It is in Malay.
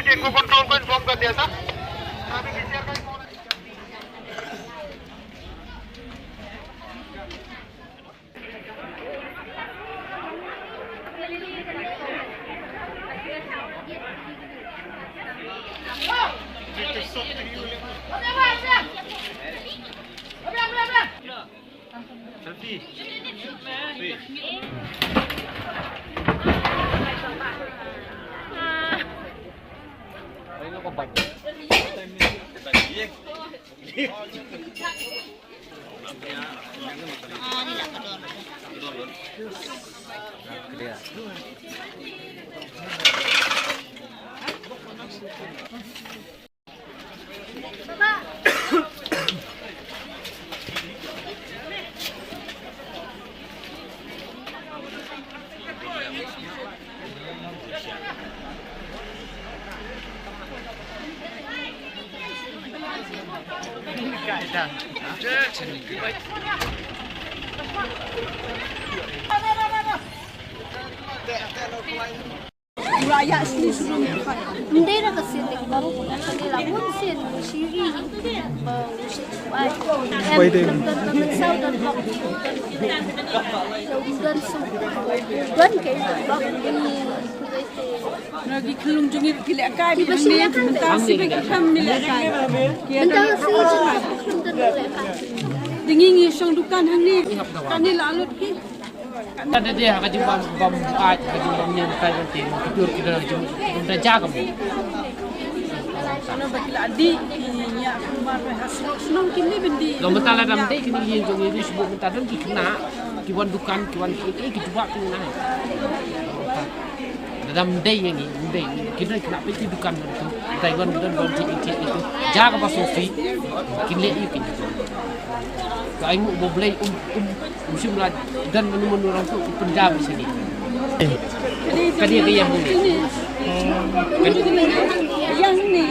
ट्रेन को कंट्रोल को इन्फॉर्म कर दिया था। अभी केसीआर का phone Raya asli sebelum itu. Hindi na kasi tingkong kanila bunsin, siri, buaid. Pwede. Nagsaw dan dan sugan kayo Lagi kelung jungi gila kai. Di ba siya kan? Mentang sibig kam nila kai. Bentang siya Dingingi siyang dukan hani. Kanila alut ki. Ada dia kajumbang buaid, kajumbang yang kai penting. Tidur kita jumpa jaga mu. Sana bakil adi ya kumar hasil senang kini bendi. Kalau mentala dalam day kini yang jong ini sebut mentala dan kena kiwan dukan kiwan kita coba kena. Dalam day yang ini day kita kena pergi dukan itu. Taiwan dan bonci itu jaga pas Sofi kini itu. Kau ingin boleh musim lagi dan menu orang tu Punjab di sini. Kadi yang boleh. Yang ni